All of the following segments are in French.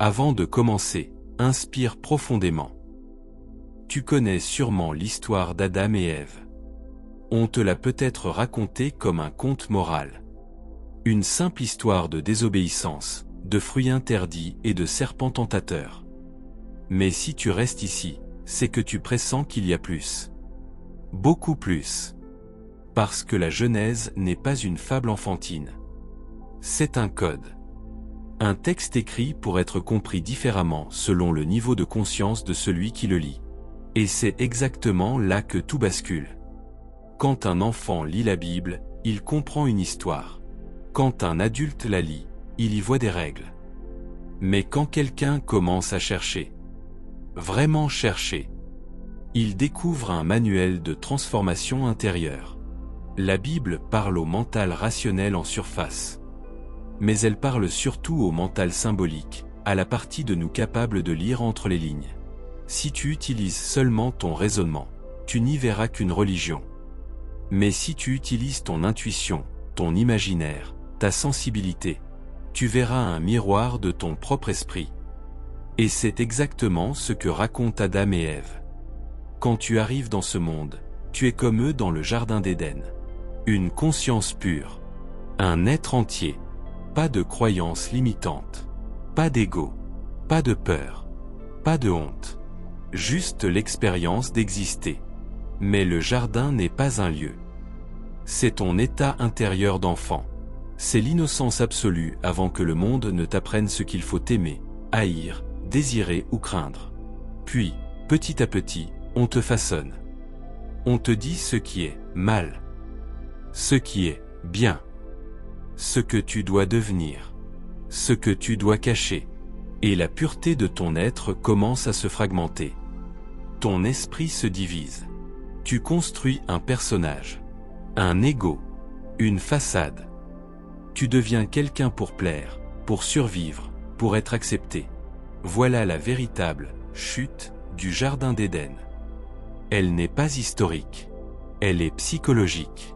Avant de commencer, inspire profondément. Tu connais sûrement l'histoire d'Adam et Ève. On te l'a peut-être racontée comme un conte moral. Une simple histoire de désobéissance, de fruits interdits et de serpents tentateurs. Mais si tu restes ici, c'est que tu pressens qu'il y a plus. Beaucoup plus. Parce que la Genèse n'est pas une fable enfantine. C'est un code. Un texte écrit pour être compris différemment selon le niveau de conscience de celui qui le lit. Et c'est exactement là que tout bascule. Quand un enfant lit la Bible, il comprend une histoire. Quand un adulte la lit, il y voit des règles. Mais quand quelqu'un commence à chercher, vraiment chercher, il découvre un manuel de transformation intérieure. La Bible parle au mental rationnel en surface. Mais elle parle surtout au mental symbolique, à la partie de nous capable de lire entre les lignes. Si tu utilises seulement ton raisonnement, tu n'y verras qu'une religion. Mais si tu utilises ton intuition, ton imaginaire, ta sensibilité, tu verras un miroir de ton propre esprit. Et c'est exactement ce que racontent Adam et Ève. Quand tu arrives dans ce monde, tu es comme eux dans le jardin d'Éden. Une conscience pure. Un être entier. Pas de croyances limitantes. Pas d'ego. Pas de peur. Pas de honte. Juste l'expérience d'exister. Mais le jardin n'est pas un lieu. C'est ton état intérieur d'enfant. C'est l'innocence absolue avant que le monde ne t'apprenne ce qu'il faut aimer, haïr, désirer ou craindre. Puis, petit à petit, on te façonne. On te dit ce qui est mal, ce qui est bien, ce que tu dois devenir, ce que tu dois cacher, et la pureté de ton être commence à se fragmenter. Ton esprit se divise. Tu construis un personnage, un ego, une façade. Tu deviens quelqu'un pour plaire, pour survivre, pour être accepté. Voilà la véritable chute du jardin d'Éden. Elle n'est pas historique. Elle est psychologique.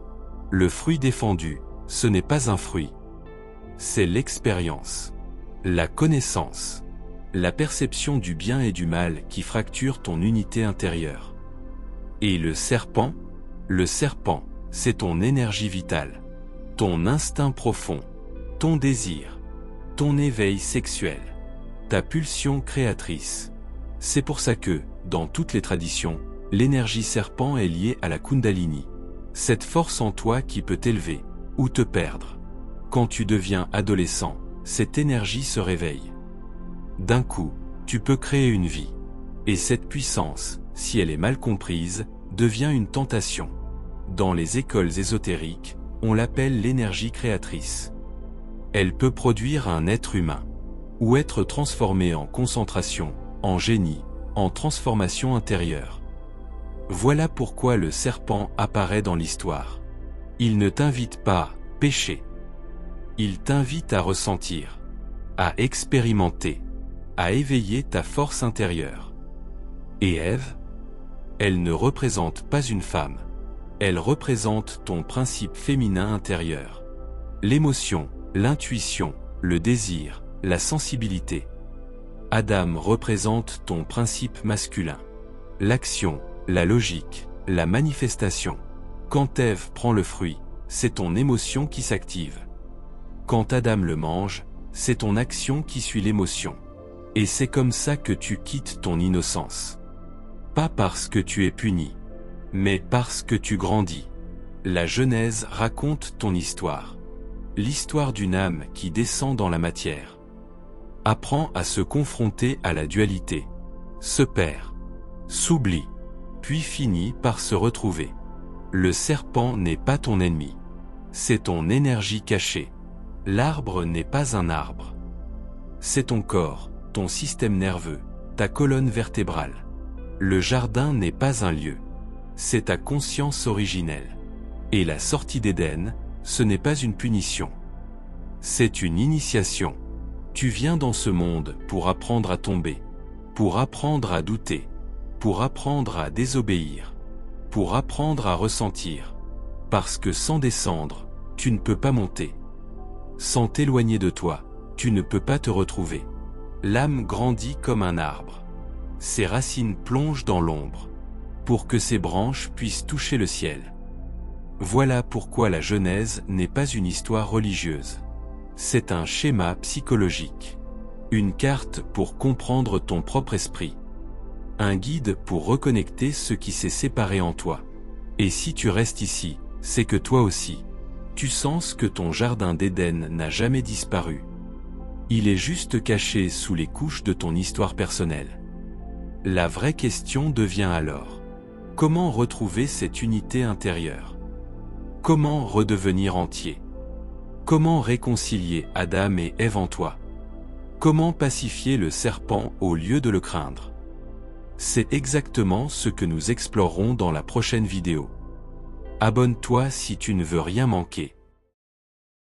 Le fruit défendu, ce n'est pas un fruit. C'est l'expérience, la connaissance, la perception du bien et du mal qui fracture ton unité intérieure. Et le serpent, c'est ton énergie vitale, ton instinct profond, ton désir, ton éveil sexuel, ta pulsion créatrice. C'est pour ça que, dans toutes les traditions, l'énergie serpent est liée à la Kundalini. Cette force en toi qui peut t'élever, ou te perdre. Quand tu deviens adolescent, cette énergie se réveille. D'un coup, tu peux créer une vie. Et cette puissance, si elle est mal comprise, devient une tentation. Dans les écoles ésotériques, on l'appelle l'énergie créatrice. Elle peut produire un être humain, ou être transformé en concentration, en génie, en transformation intérieure. Voilà pourquoi le serpent apparaît dans l'histoire. Il ne t'invite pas à pécher. Il t'invite à ressentir, à expérimenter, à éveiller ta force intérieure. Et Ève, elle ne représente pas une femme. Elle représente ton principe féminin intérieur. L'émotion, l'intuition, le désir, la sensibilité. Adam représente ton principe masculin. L'action, la logique, la manifestation. Quand Ève prend le fruit, c'est ton émotion qui s'active. Quand Adam le mange, c'est ton action qui suit l'émotion. Et c'est comme ça que tu quittes ton innocence. Pas parce que tu es puni, mais parce que tu grandis. La Genèse raconte ton histoire. L'histoire d'une âme qui descend dans la matière. Apprend à se confronter à la dualité. Se perd. S'oublie. Puis finit par se retrouver. Le serpent n'est pas ton ennemi. C'est ton énergie cachée. L'arbre n'est pas un arbre. C'est ton corps, ton système nerveux, ta colonne vertébrale. Le jardin n'est pas un lieu. C'est ta conscience originelle. Et la sortie d'Éden, ce n'est pas une punition. C'est une initiation. Tu viens dans ce monde pour apprendre à tomber, pour apprendre à douter, pour apprendre à désobéir, pour apprendre à ressentir. Parce que sans descendre, tu ne peux pas monter. Sans t'éloigner de toi, tu ne peux pas te retrouver. L'âme grandit comme un arbre. Ses racines plongent dans l'ombre, pour que ses branches puissent toucher le ciel. Voilà pourquoi la Genèse n'est pas une histoire religieuse. C'est un schéma psychologique. Une carte pour comprendre ton propre esprit. Un guide pour reconnecter ce qui s'est séparé en toi. Et si tu restes ici, c'est que toi aussi, tu sens que ton jardin d'Éden n'a jamais disparu. Il est juste caché sous les couches de ton histoire personnelle. La vraie question devient alors: comment retrouver cette unité intérieure? Comment redevenir entier? Comment réconcilier Adam et Ève en toi? Comment pacifier le serpent au lieu de le craindre? C'est exactement ce que nous explorerons dans la prochaine vidéo. Abonne-toi si tu ne veux rien manquer.